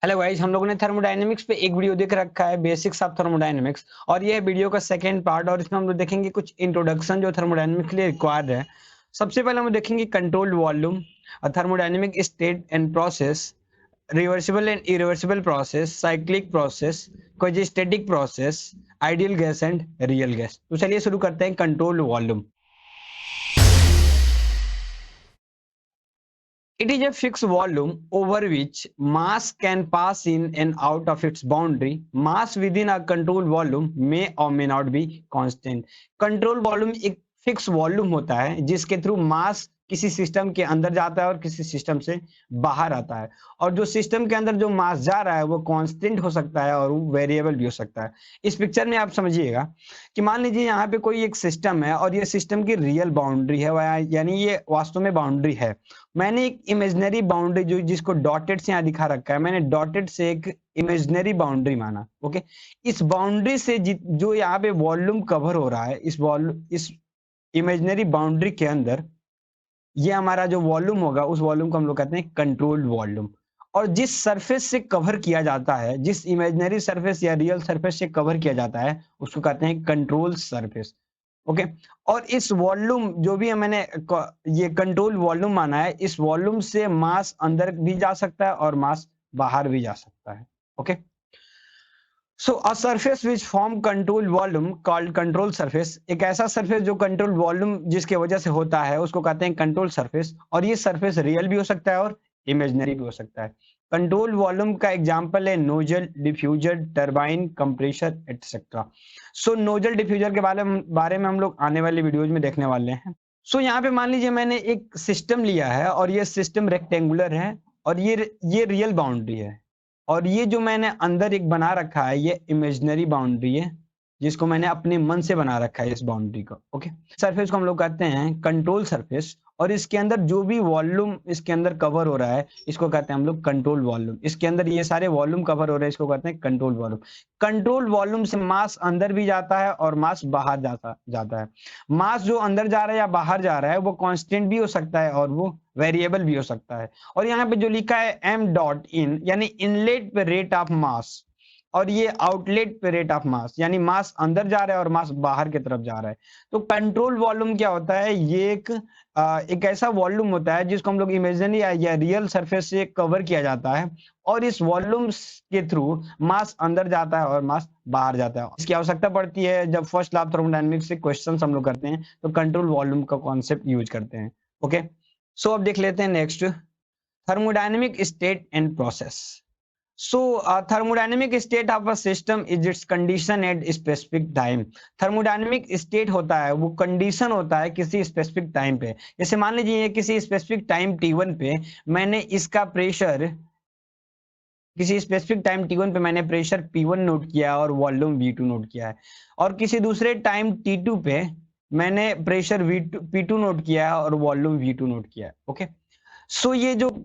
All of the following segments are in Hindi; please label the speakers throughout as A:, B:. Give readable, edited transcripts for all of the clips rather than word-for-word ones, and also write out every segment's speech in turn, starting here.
A: हेलो गाइस, हम लोगों ने थर्मोडायनेमिक्स पे एक वीडियो देख रखा है, बेसिक्स ऑफ थर्मोडायनेमिक्स। और ये है वीडियो का सेकंड पार्ट, और इसमें हम लोग देखेंगे कुछ इंट्रोडक्शन जो थर्मोडायनेमिक्स के लिए रिक्वायर्ड है। सबसे पहले हम देखेंगे controlled volume, thermodynamic state and process, reversible and irreversible process, cyclic process, quasistatic process, ideal gas and real gas. तो चलिए शुरू करते हैं controlled volume. It is a fixed volume over which mass can pass in and out of its boundary. Mass within a controlled volume may or may not be constant. Control volume एक फिक्स वॉल्यूम होता है जिसके थ्रू मास किसी सिस्टम के अंदर जाता है और किसी सिस्टम से बाहर आता है। और जो सिस्टम के अंदर जो मास जा रहा है वो कांस्टेंट हो सकता है और वो वेरिएबल भी हो सकता है। इस पिक्चर में आप समझिएगा कि मान लीजिए यहाँ पे कोई एक सिस्टम है और ये सिस्टम की रियल बाउंड्री है, यानी ये वास्तव में बाउंड्री है। मैंने एक इमेजिनरी बाउंड्री जो जिसको डॉटेड से यहाँ दिखा रखा है, मैंने डॉटेड से एक इमेजिनरी बाउंड्री माना। ओके, इस बाउंड्री से जो यहाँ पे वॉल्यूम कवर हो रहा है, इस इमेजिनरी बाउंड्री के अंदर ये हमारा जो वॉल्यूम होगा उस वॉल्यूम को हम लोग कहते हैं कंट्रोल्ड वॉल्यूम। और जिस सरफेस से कवर किया जाता है, जिस इमेजिनरी सरफेस या रियल सरफेस से कवर किया जाता है, उसको कहते हैं कंट्रोल सरफेस। ओके, और इस वॉल्यूम जो भी मैंने ये कंट्रोल वॉल्यूम माना है, इस वॉल्यूम से मास अंदर भी जा सकता है और मास बाहर भी जा सकता है। Okay, so a surface which form control volume called control surface, एक ऐसा सरफेस जो कंट्रोल वॉल्यूम जिसके वजह से होता है उसको कहते हैं कंट्रोल सरफेस। और ये सरफेस रियल भी हो सकता है और इमेजिनरी भी हो सकता है। कंट्रोल वॉल्यूम का एग्जांपल है nozzle, diffuser, turbine, compressor etcetera. So nozzle diffuser के बारे में हम लोग आने वाले वीडियोज में देखने वाले हैं। सो यहाँ पे मान लीजिए मैंने एक सिस्टम लिया है और ये सिस्टम रेक्टेंगुलर है और ये रियल बाउंड्री है। और ये जो मैंने अंदर एक बना रखा है ये इमेजिनरी बाउंड्री है, जिसको मैंने अपने मन से बना रखा है इस बाउंड्री को। ओके, सरफेस को हम लोग कहते हैं कंट्रोल सरफेस। और इसके अंदर जो भी वॉल्यूम इसके अंदर कवर हो रहा है इसको कहते हैं हम लोग कंट्रोल वॉल्यूम। इसके अंदर ये सारे वॉल्यूम कवर हो रहे हैं, इसको कहते हैं कंट्रोल वॉल्यूम। कंट्रोल वॉल्यूम से मास अंदर भी जाता है और मास बाहर जाता जाता है। मास जो अंदर जा रहा है या बाहर जा रहा है वो कांस्टेंट भी हो सकता है और वो वेरिएबल भी हो सकता है। और यहाँ पे जो लिखा है एम डॉट इन, यानी इनलेट पे रेट ऑफ मास, और ये आउटलेट पे रेट ऑफ मास, यानी मास अंदर जा रहा है और मास बाहर की तरफ जा रहा है। तो कंट्रोल वॉल्यूम क्या होता है? ये एक ऐसा वॉल्यूम होता है जिसको हम लोग इमेजिनरी या रियल सरफेस से कवर किया जाता है, और इस वॉल्यूम के थ्रू मास अंदर जाता है और मास बाहर जाता है। इसकी आवश्यकता पड़ती है जब फर्स्ट लॉ ऑफ थर्मोडायनामिक्स से क्वेश्चंस हम लोग करते हैं तो कंट्रोल वॉल्यूम का कॉन्सेप्ट यूज करते हैं। ओके, सो अब देख लेते हैं next, thermodynamic state and process. So, thermodynamic state of a system is its condition at specific time. Thermodynamic state होता है वो कंडीशन होता है किसी स्पेसिफिक टाइम पे। जैसे मान लीजिए किसी स्पेसिफिक टाइम T1 पे मैंने इसका प्रेशर, किसी स्पेसिफिक टाइम T1 पे मैंने प्रेशर P1 नोट किया और वॉल्यूम V2 नोट किया है। और किसी दूसरे टाइम T2 पे मैंने प्रेशर P2 नोट किया है और वॉल्यूम V2 नोट किया है। ओके, सो ये जो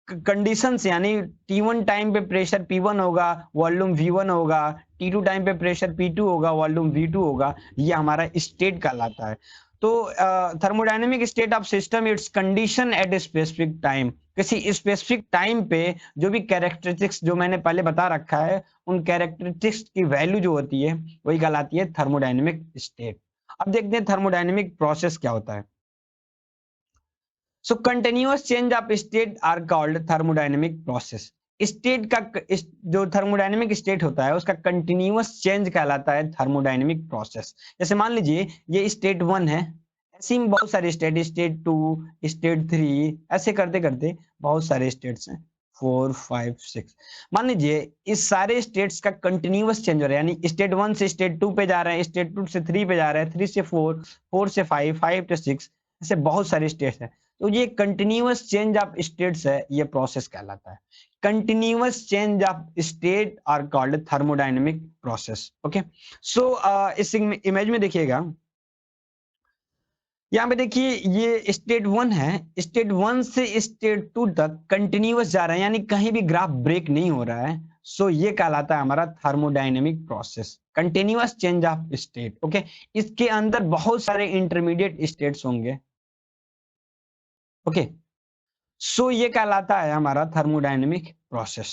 A: कंडीशंस, यानी T1 टाइम पे प्रेशर P1 होगा, वॉल्यूम V1 होगा, T2 टाइम पे प्रेशर P2 होगा, वॉल्यूम V2 होगा, ये हमारा स्टेट कहलाता है। तो thermodynamic state of system it's condition at a specific time, किसी स्पेसिफिक टाइम पे जो भी कैरेक्टरिस्टिक्स जो मैंने पहले बता रखा है उन कैरेक्टरिस्टिक्स की वैल्यू जो होती है वही कहलाती है थर्मोडायनेमिक स्टेट। अब देखते हैं थर्मोडायनेमिक प्रोसेस क्या होता है। So continuous change of state are called thermodynamic process. State का जो थर्मोडायनेमिक स्टेट होता है उसका कंटिन्यूअस चेंज कहलाता है थर्मोडायनेमिक प्रोसेस। जैसे मान लीजिए ये स्टेट 1 है, ऐसे ही बहुत सारे स्टेट, स्टेट 2, स्टेट 3, ऐसे करते करते बहुत सारे स्टेट्स हैं, 4, 5, 6। मान लीजिए इस सारे स्टेट्स का कंटिन्यूअस चेंज हो रहा है, यानी स्टेट 1 से स्टेट 2 पे जा रहे हैं, स्टेट 2 से 3 पे जा रहे हैं, 3 से 4, 4 से 5, 5 से 6, ऐसे बहुत सारे स्टेट्स हैं। तो ये कंटिन्यूअस चेंज ऑफ स्टेट्स है, ये प्रोसेस कहलाता है। Continuous change of state are called thermodynamic process. Okay, so इस इमेज में देखिएगा, यहाँ पे देखिए ये स्टेट 1 है, स्टेट 1 से स्टेट 2 तक कंटिन्यूअस जा रहा है, यानी कहीं भी ग्राफ ब्रेक नहीं हो रहा है। सो ये कहलाता है हमारा thermodynamic process, continuous change of state. Okay, इसके अंदर बहुत सारे इंटरमीडिएट स्टेट्स होंगे। ओके, सो ये कहलाता है हमारा thermodynamic process.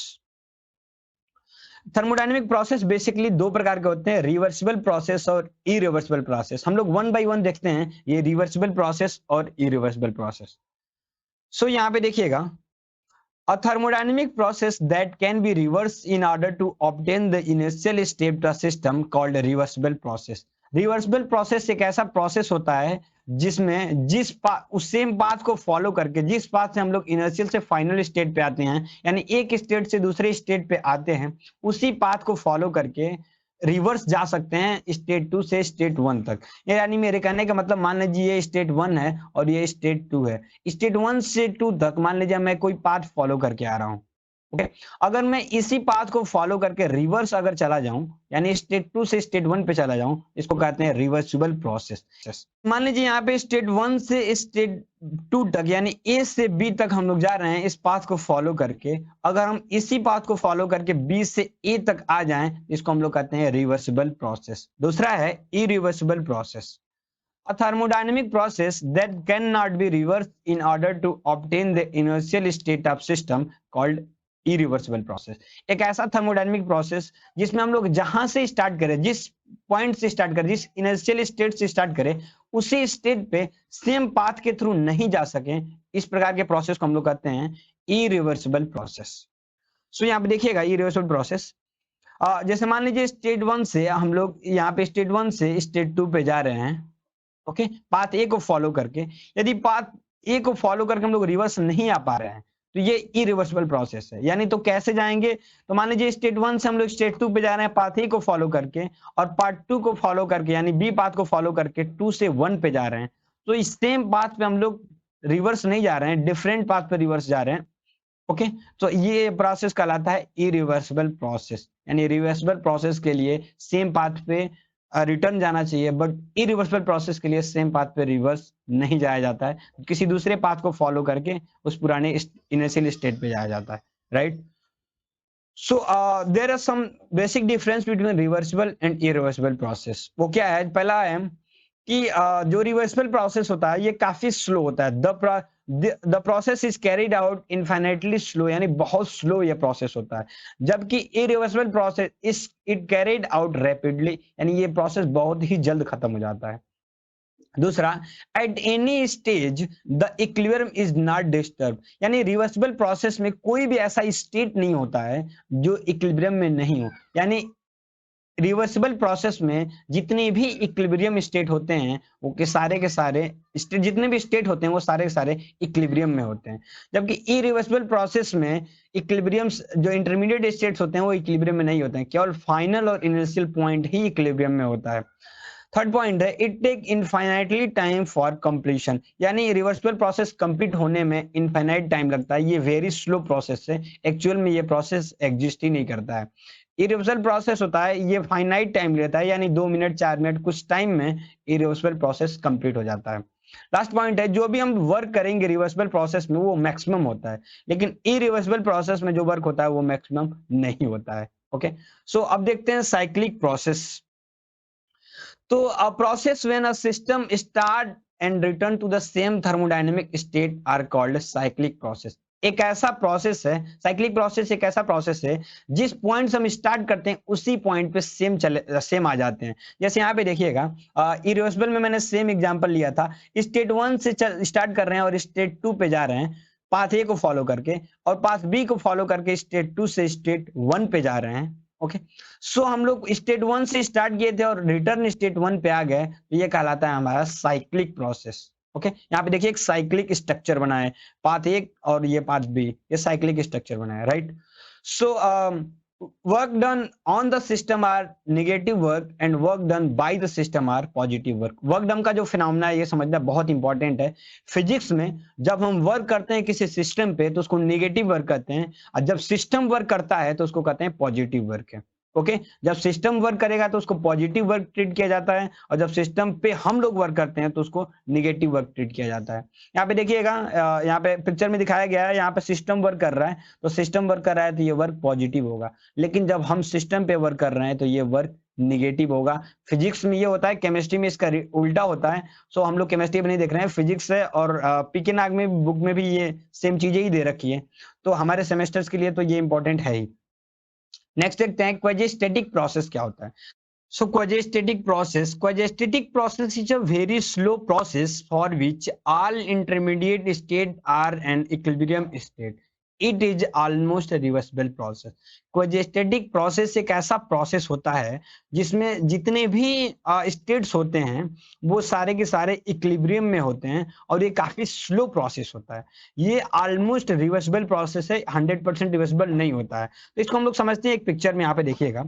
A: Thermodynamic process basically दो प्रकार के होते हैं, रिवर्सिबल प्रोसेस और इरिवर्सिबल प्रोसेस। हम लोग वन बाय वन देखते हैं, ये रिवर्सिबल प्रोसेस और इरिवर्सिबल प्रोसेस। सो यहाँ पे देखिएगा, a thermodynamic process that can be reversed in order to obtain the initial state of a system called a reversible process। Reversible process एक ऐसा प्रोसेस होता है जिसमें उस सेम पाथ को फॉलो करके, जिस पाथ से हम लोग इनिशियल से फाइनल स्टेट पे आते हैं, यानी एक स्टेट से दूसरे स्टेट पे आते हैं, उसी पाथ को फॉलो करके रिवर्स जा सकते हैं स्टेट 2 से स्टेट 1 तक। यानी मेरे कहने का मतलब, मान लीजिए ये स्टेट 1 है और ये स्टेट 2 है, स्टेट 1 से 2 तक मान लीजिए मैं कोई पाथ फॉलो करके आ रहा हूं। ओके, अगर मैं इसी पाथ को फॉलो करके रिवर्स अगर चला जाऊं, यानी स्टेट 2 से स्टेट 1 पे चला जाऊं, इसको कहते हैं रिवर्सिबल प्रोसेस। मान लीजिए यहाँ पे स्टेट 1 से स्टेट 2 तक, यानी ए से बी तक हम लोग जा रहे हैं इस पाथ को फॉलो करके। अगर हम इसी पाथ को फॉलो करके बी से ए तक आ जाएं, इसको हम लोग कहते हैं रिवर्सिबल प्रोसेस। दूसरा है irreversible process, a thermodynamic process that cannot be reversed in order to obtain the initial state of system called irreversible process। एक ऐसा थर्मोडायनेमिक प्रोसेस जिसमें हम लोग जहां से स्टार्ट करें, जिस पॉइंट से स्टार्ट करें, जिस इनिशियल स्टेट से स्टार्ट करें, उसी स्टेट पे सेम पाथ के थ्रू नहीं जा सके, इस प्रकार के प्रोसेस को हम लोग कहते हैं इरिवर्सिबल प्रोसेस। सो यहाँ पे देखिएगा इरिवर्सिबल प्रोसेस, जैसे मान लीजिए स्टेट 1 से हम लोग यहाँ पे स्टेट 1 से स्टेट 2 पे जा रहे हैं। ओके, पाथ ए को फॉलो करके, यदि पाथ ए को फॉलो करके हम लोग रिवर्स नहीं आ पा रहे हैं, तो ये इरिवर्सिबल प्रोसेस है। यानी तो कैसे जाएंगे, तो मान लीजिए स्टेट 1 से हम लोग स्टेट 2 पे जा रहे हैं पाथ ए को फॉलो करके, और पार्ट 2 को फॉलो करके, यानी बी पाथ को फॉलो करके 2 से 1 पे जा रहे हैं, तो इस सेम पाथ पे हम लोग रिवर्स नहीं जा रहे हैं, डिफरेंट पाथ पे रिवर्स जा रहे हैं। ओके, तो ये प्रोसेस कहलाता है इरिवर्सिबल प्रोसेस। यानी रिवर्सिबल प्रोसेस के लिए सेम पाथ पे रिटर्न जाना चाहिए, बट इरिवर्सिबल प्रोसेस के लिए सेम पाथ पे रिवर्स नहीं जाया जाता है, किसी दूसरे पाथ को फॉलो करके उस पुराने इनिशियल स्टेट पे जाया जाता है, right. So there are some basic difference between reversible and irreversible process. वो क्या है, पहला है कि जो रिवर्सिबल प्रोसेस होता है ये काफी स्लो होता है। The process is carried out infinitely slow, यानी बहुत स्लो ये प्रोसेस होता है। जबकि irreversible process is it carried out rapidly, यानी ये प्रोसेस बहुत ही जल्द खत्म हो जाता है। दूसरा, at any stage the equilibrium is not disturb, यानी रिवर्सिबल प्रोसेस में कोई भी ऐसा स्टेट नहीं होता है जो इक्विलिब्रियम में नहीं हो। यानी रिवर्सिबल प्रोसेस में जितने भी इक्विलिब्रियम स्टेट होते हैं, वो के सारे स्टेट, जितने भी स्टेट होते हैं वो सारे के सारे इक्विलिब्रियम में होते हैं। जबकि इरिवर्सिबल प्रोसेस में इक्विलिब्रियम्स, जो इंटरमीडिएट स्टेट्स होते हैं वो इक्विलिब्रियम में नहीं होते हैं, केवल फाइनल और इनिशियल पॉइंट ही इक्विलिब्रियम में होता है। थर्ड पॉइंट है, it take infinitely time for completion, यानी रिवर्सिबल प्रोसेस कंप्लीट होने में इनफाइनाइट टाइम लगता है। ये वेरी स्लो प्रोसेस है, एक्चुअल में ये प्रोसेस एग्जिस्ट ही नहीं करता है। इरिवर्सिबल प्रोसेस होता है, ये फाइनाइट टाइम लेता है, यानी 2 मिनट 4 मिनट कुछ टाइम में इरिवर्सिबल प्रोसेस कंप्लीट हो जाता है। लास्ट पॉइंट है, जो भी हम वर्क करेंगे रिवर्सिबल प्रोसेस में वो मैक्सिमम होता है, लेकिन इरिवर्सिबल प्रोसेस में जो वर्क होता है वो मैक्सिमम नहीं होता है। ओके, सो अब देखते हैं साइक्लिक प्रोसेस। तो a process when a system start and return to the same thermodynamic state are called cyclic process। एक ऐसा प्रोसेस है, साइक्लिक प्रोसेस एक ऐसा प्रोसेस है जिस पॉइंट से हम स्टार्ट करते हैं उसी पॉइंट पे सेम आ जाते हैं। जैसे यहाँ पे देखिएगा, इरिवर्सिबल में मैंने सेम एग्जांपल लिया था, स्टेट 1 से स्टार्ट कर रहे हैं और स्टेट 2 पे जा रहे हैं पाथ ए को फॉलो करके, और पाथ बी को फॉलो करके स्टेट 2 से स्टेट 1 पे जा रहे हैं। ओके, सो हम लोग स्टेट 1 से स्टार्ट किए थे और रिटर्न स्टेट 1 पे आ गए, तो ये कहलाता है हमारा साइक्लिक प्रोसेस। ओके, यहाँ पे देखिए एक साइक्लिक स्ट्रक्चर बना है, पाथ ए और ये पाथ बी, ये साइक्लिक स्ट्रक्चर बना है, right. So work done on the system are negative work and work done by the system are positive work. Work done का जो फिनोमेना है ये समझना बहुत इंपॉर्टेंट है। फिजिक्स में जब हम वर्क करते हैं किसी सिस्टम पे तो उसको नेगेटिव वर्क कहते हैं, और जब सिस्टम वर्क करता है तो उसको कहते हैं पॉजिटिव वर्क है। ओके, जब सिस्टम वर्क करेगा तो उसको पॉजिटिव वर्क ट्रीट किया जाता है, और जब सिस्टम पे हम लोग वर्क करते हैं तो उसको नेगेटिव वर्क ट्रीट किया जाता है। यहाँ पे देखिएगा, यहाँ पे पिक्चर में दिखाया गया है, यहाँ पे सिस्टम वर्क कर रहा है, तो सिस्टम वर्क कर रहा है तो ये वर्क पॉजिटिव होगा, लेकिन जब हम सिस्टम पे वर्क कर रहे हैं तो ये वर्क निगेटिव होगा। फिजिक्स में ये होता है, केमिस्ट्री में इसका उल्टा होता है। सो हम लोग केमिस्ट्री में नहीं देख रहे हैं, फिजिक्स है, और पीके नाग में बुक में भी ये सेम चीजें ही दे रखी है, तो हमारे सेमेस्टर्स के लिए तो ये इंपॉर्टेंट है ही। नेक्स्ट देखते हैं क्वाजिस्टेटिक प्रोसेस क्या होता है। So quasi-static process is a very slow process for which all intermediate state are an equilibrium state. It is almost a reversible process. Quasi-static process एक ऐसा process होता है जिसमें जितने भी states होते हैं वो सारे के सारे equilibrium में होते हैं और ये काफी slow process होता है। ये almost reversible process है, 100% reversible नहीं होता है। तो इसको हम लोग समझते हैं एक पिक्चर में, यहाँ पे देखिएगा।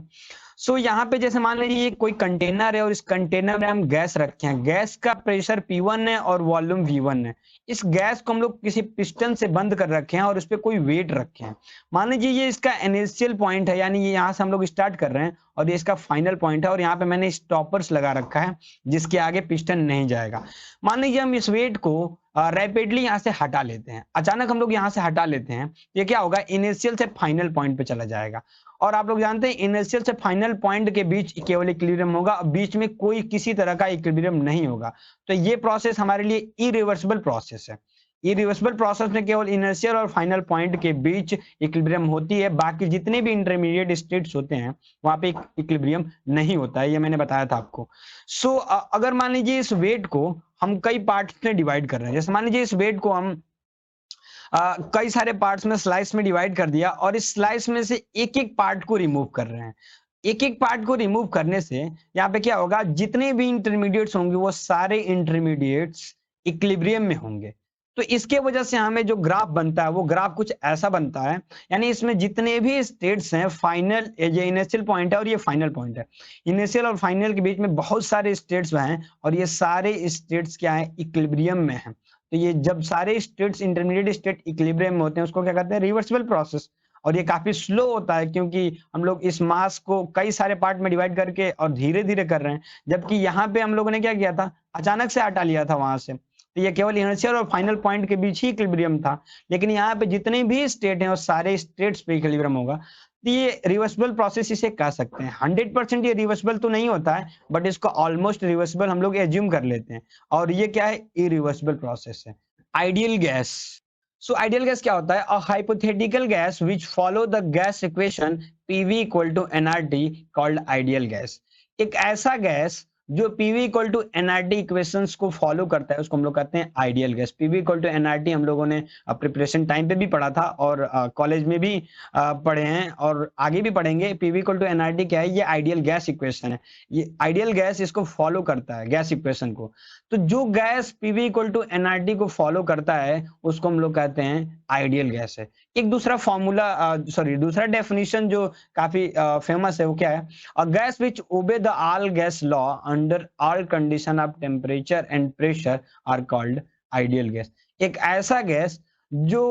A: यहाँ पे जैसे मान लीजिए ये कोई कंटेनर है और इस कंटेनर में हम गैस रखे हैं, गैस का प्रेशर P1 है और वॉल्यूम V1 है। इस गैस को हम लोग किसी पिस्टन से बंद कर रखे हैं और उस पर कोई वेट रखे हैं। मान लीजिए ये इसका इनिशियल पॉइंट है, यानी ये यहाँ से हम लोग स्टार्ट कर रहे हैं और ये इसका फाइनल पॉइंट है और यहाँ पे मैंने स्टॉपर्स लगा रखा है जिसके आगे पिस्टन नहीं जाएगा। मान लीजिए हम इस वेट को रैपिडली यहाँ से हटा लेते हैं, अचानक हम लोग यहाँ से हटा लेते हैं, ये क्या होगा, इनिशियल से फाइनल पॉइंट पे चला जाएगा। और आप लोग जानते हैं इनिशियल से फाइनल पॉइंट के बीच केवल इक्विलिब्रियम होगा, बीच में कोई किसी तरह का इक्विलिब्रियम नहीं होगा। तो ये प्रोसेस हमारे लिए इरिवर्सिबल प्रोसेस है। इरिवर्सिबल प्रोसेस में केवल इनिशियल और फाइनल पॉइंट के बीच इक्विलिब्रियम होती है, बाकी जितने भी इंटरमीडिएट स्टेट्स होते हैं वहां पे इक्विलिब्रियम नहीं होता है, ये मैंने बताया था आपको। अगर मान लीजिए इस वेट को हम कई पार्ट्स में डिवाइड कर रहे हैं, जैसे मान लीजिए इस वेट को हम कई सारे पार्ट्स में स्लाइस में डिवाइड कर दिया और इस स्लाइस में से एक एक पार्ट को रिमूव कर रहे हैं। एक एक पार्ट को रिमूव करने से यहाँ पे क्या होगा, जितने भी इंटरमीडिएट्स होंगे वो सारे इंटरमीडिएट्स इक्विलिब्रियम में होंगे। तो इसके वजह से हमें जो ग्राफ बनता है वो ग्राफ कुछ ऐसा बनता है, यानी इसमें जितने भी स्टेट्स हैं, फाइनल, ये इनिशियल पॉइंट है और ये फाइनल पॉइंट है, इनिशियल और फाइनल के बीच में बहुत सारे स्टेट्स हैं और ये सारे स्टेट्स क्या है, इक्विलिब्रियम में है। तो ये जब सारे स्टेट्स इंटरमीडिएट स्टेट इक्विलिब्रियम में होते हैं उसको क्या कहते हैं, रिवर्सिबल प्रोसेस। और ये काफी स्लो होता है क्योंकि हम लोग इस मास को कई सारे पार्ट में डिवाइड करके और धीरे धीरे कर रहे हैं, जबकि यहाँ पे हम लोगों ने क्या किया था, अचानक से हटा लिया था वहां से। तो ये केवल इनिशियल और फाइनल पॉइंट के बीच ही इक्विलिब्रियम था, लेकिन यहाँ पे जितने भी स्टेट हैं और सारे स्टेट्स पे इक्विलिब्रियम होगा। तो ये रिवर्सिबल प्रोसेस इसे कह सकते हैं। 100% ये रिवर्सिबल तो नहीं होता है, बट इसको ऑलमोस्ट रिवर्सिबल हम लोग एज्यूम कर लेते हैं, और ये क्या है, इरिवर्सिबल प्रोसेस है। Ideal gas. आइडियल गैस क्या होता है, a hypothetical gas which follow the gas equation PV equal to nRT called ideal gas. एक ऐसा गैस जो PV equal to nRT equations को फॉलो करता है उसको हम लोग कहते हैं ideal gas. PV equal to nRT हम लोगों ने प्रिपरेशन टाइम पे भी पढ़ा था और कॉलेज में भी पढ़े हैं और आगे भी पढ़ेंगे। PV इक्वल टू nRT क्या है, ये आइडियल गैस इक्वेशन है। ये आइडियल गैस इसको फॉलो करता है, गैस इक्वेशन को। तो जो gas PV equal to nRT को फॉलो करता है उसको हम लोग कहते हैं आइडियल गैस है। एक दूसरा फॉर्मूला, दूसरा डेफिनेशन जो काफी फेमस है वो क्या है, अ gas which obey the all gas law under all condition of temperature and pressure are called ideal gas. एक ऐसा गैस जो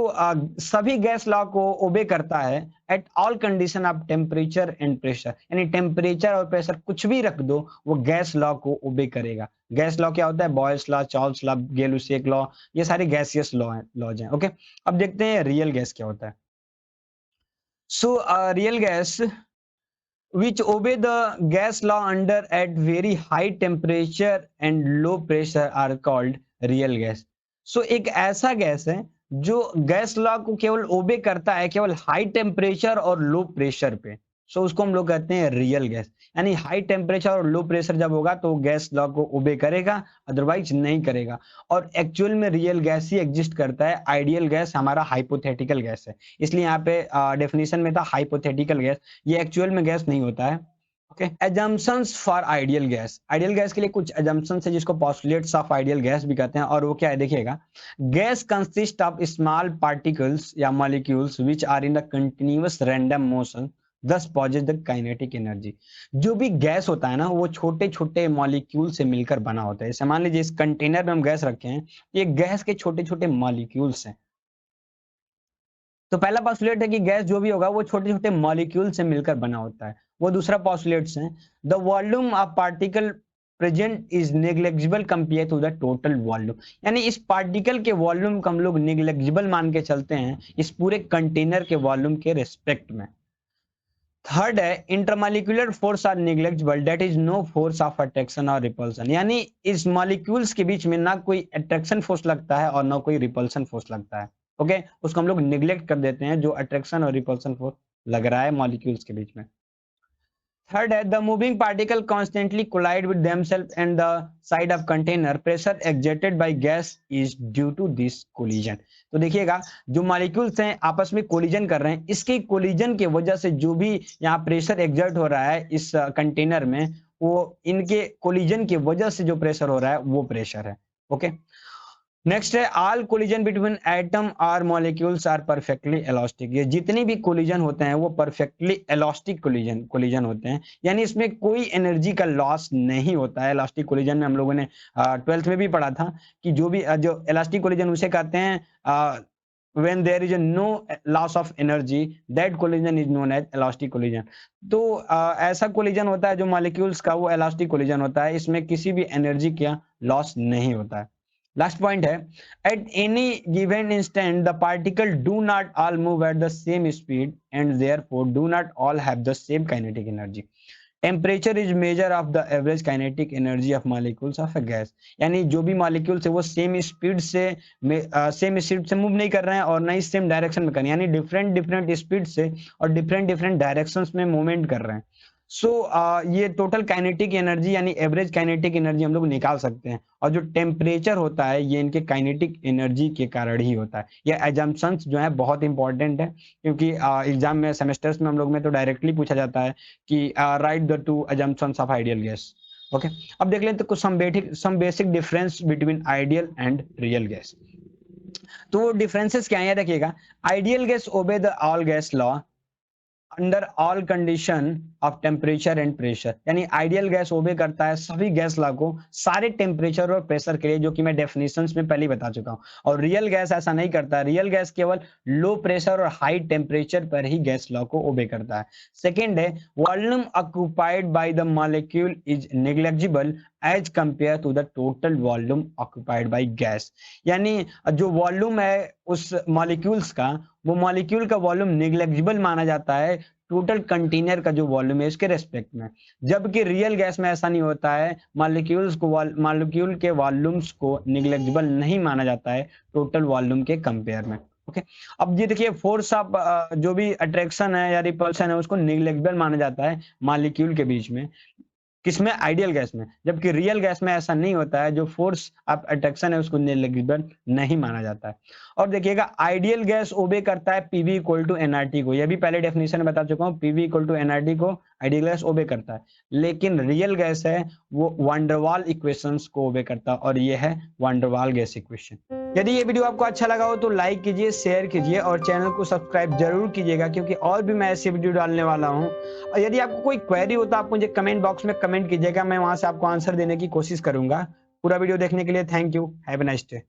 A: सभी गैस लॉ को ओबे करता है at all condition of temperature and pressure, यानी टेम्परेचर और प्रेशर कुछ भी रख दो वो गैस लॉ को ओबे करेगा। गैस लॉ क्या होता है, Boyle's law, Charles law, Gay Lussac law, ये सारे गैसियस लॉज हैं। ओके, अब देखते हैं रियल गैस क्या होता है। Real gas which obey the gas law under at very high temperature and low pressure are called real gas। एक ऐसा गैस है जो गैस लॉ को केवल ओबे करता है केवल हाई टेम्परेचर और लो प्रेशर पे। उसको हम लोग कहते हैं रियल गैस, यानी हाई टेम्परेचर और लो प्रेशर जब होगा तो गैस लॉ को ओबे करेगा, अदरवाइज नहीं करेगा। और एक्चुअल में रियल गैस ही एग्जिस्ट करता है, आइडियल गैस हमारा हाइपोथेटिकल गैस है। इसलिए यहाँ पे डेफिनेशन में था हाइपोथेटिकल गैस, ये एक्चुअल में गैस नहीं होता है। Okay, assumptions for ideal gas. Ideal gas के लिए कुछ एजम्पशंस है जिसको पोस्टुलेट्स ऑफ आइडियल गैस भी कहते हैं, और वो क्या है देखिएगा। Gas consist of small particles या molecules which are in a continuous random motion thus possess the kinetic energy. जो भी गैस होता है ना वो छोटे छोटे मॉलिक्यूल से मिलकर बना होता है। जैसे मान लीजिए इस कंटेनर में हम गैस रखे हैं, ये गैस के छोटे छोटे मॉलिक्यूल्स हैं। तो पहला पॉस्टुलेट है कि गैस जो भी होगा वो छोटे छोटे मॉलिक्यूल से मिलकर बना होता है। वो दूसरा पॉस्टुलेट्स है, the volume of particle present is negligible compare to the total volume, यानी इस पार्टिकल के वॉल्यूम को हम लोग नेग्लिजिबल मान के चलते हैं इस पूरे कंटेनर के वॉल्यूम के रिस्पेक्ट में। थर्ड है intermolecular force are negligible, that is no force of attraction और रिपल्सन, यानी इस मॉलिक्यूल्स के बीच में ना कोई अट्रैक्शन फोर्स लगता है और ना कोई रिपल्सन फोर्स लगता है। ओके, उसको हम लोग निग्लेक्ट कर देते हैं जो अट्रैक्शन और रिपल्सन फोर्स लग रहा है मॉलिक्यूल्स के बीच में। थर्ड है, the moving particle constantly collide with themselves and the side of container, pressure exerted by gas is due to this collision. तो देखिएगा जो मॉलिक्यूल्स हैं आपस में कोलिजन कर रहे हैं, इसके कोलिजन की वजह से जो भी यहाँ प्रेशर एक्सर्ट हो रहा है इस कंटेनर में, वो इनके कोलिजन की वजह से जो प्रेशर हो रहा है वो प्रेशर है। ओके, नेक्स्ट है, ऑल कोलिजन बिटवीन एटम और मॉलिक्यूल्स आर परफेक्टली इलास्टिक। ये जितनी भी कोलिजन होते हैं वो परफेक्टली इलास्टिक कोलिजन होते हैं, यानी इसमें कोई एनर्जी का लॉस नहीं होता है। इलास्टिक कोलिजन में हम लोगों ने 12th में भी पढ़ा था कि जो भी जो इलास्टिक कोलिजन उसे कहते हैं when there is a no loss of energy, that collision is known as elastic collision। तो ऐसा कोलिजन होता है जो मॉलिक्यूल्स का, वो इलास्टिक कोलिजन होता है, इसमें किसी भी एनर्जी का लॉस नहीं होता है। लास्ट पॉइंट है, at any given instant the particle do not all move at the same speed and therefore do not all have the same kinetic energy. Temperature is measure of the average kinetic energy of molecules of a gas. यानी जो भी मॉलिक्यूल्स है वो सेम स्पीड से मूव नहीं कर रहे हैं और नहीं सेम डायरेक्शन में कर रहे हैं, यानी डिफरेंट स्पीड से और डिफरेंट डायरेक्शंस में मूवमेंट कर रहे हैं। सो ये टोटल काइनेटिक एनर्जी यानी एवरेज काइनेटिक एनर्जी हम लोग निकाल सकते हैं, और जो टेम्परेचर होता है ये इनके काइनेटिक एनर्जी के कारण ही होता है। ये एजम्पशंस जो है बहुत इंपॉर्टेंट है, क्योंकि एग्जाम में सेमेस्टर्स में हम लोग में तो डायरेक्टली पूछा जाता है कि write the two assumptions of ideal gas. Okay, अब देख लेते हैं कुछ some basic difference between ideal and real gas. तो वो डिफरेंसेस क्या है देखिएगा। Ideal gas obey the all gas law under all condition of temperature and pressure, यानी आइडियल गैस ओबे करता है सभी गैस लॉ को सारे टेम्परेचर और प्रेशर के लिए, जो कि मैं डेफिनेशंस में पहले ही बता चुका हूं। और रियल गैस ऐसा नहीं करता, रियल गैस केवल लो प्रेशर और हाई टेम्परेचर पर ही गैस लॉ को ओबे करता है। सेकेंड है, volume occupied by the molecule is negligible as compare to the total volume occupied by gas, यानी जो वॉल्यूम है उस मॉलिक्यूल्स का, वो मॉलिक्यूल का वॉल्यूम नेग्लिजिबल माना जाता है टोटल कंटेनर का जो वॉल्यूम है इसके रेस्पेक्ट में। जबकि रियल गैस में ऐसा नहीं होता है, मॉलिक्यूल के वॉल्यूम्स को नेग्लिजिबल नहीं माना जाता है टोटल वॉल्यूम के कंपेयर में। ओके, अब ये देखिए फोर्स ऑफ जो भी अट्रैक्शन है या रिपल्शन है उसको नेग्लिजिबल माना जाता है मॉलिक्यूल के बीच में, किसमें, आइडियल गैस में। जबकि रियल गैस में ऐसा नहीं होता है, जो फोर्स ऑफ अट्रैक्शन है उसको नेग्लिजिबल नहीं माना जाता है। और देखिएगा आइडियल गैस ओबे करता है पीवी इक्वल टू एनआरटी को, यह भी पहले डेफिनेशन में बता चुका हूं, पीवी इक्वल टू एनआरटी को आइडियल गैस ओबे करता है। लेकिन रियल गैस है वो वान डेर वाल इक्वेशंस को ओबे करता है, और ये है वान डेर वाल गैस इक्वेशन। यदि ये वीडियो आपको अच्छा लगा हो तो लाइक कीजिए, शेयर कीजिए और चैनल को सब्सक्राइब जरूर कीजिएगा, क्योंकि और भी मैं ऐसी वीडियो डालने वाला हूं। और यदि आपको कोई क्वेरी हो तो आप मुझे कमेंट बॉक्स में कमेंट कीजिएगा, मैं वहां से आपको आंसर देने की कोशिश करूंगा। पूरा वीडियो देखने के लिए thank you, have a nice day.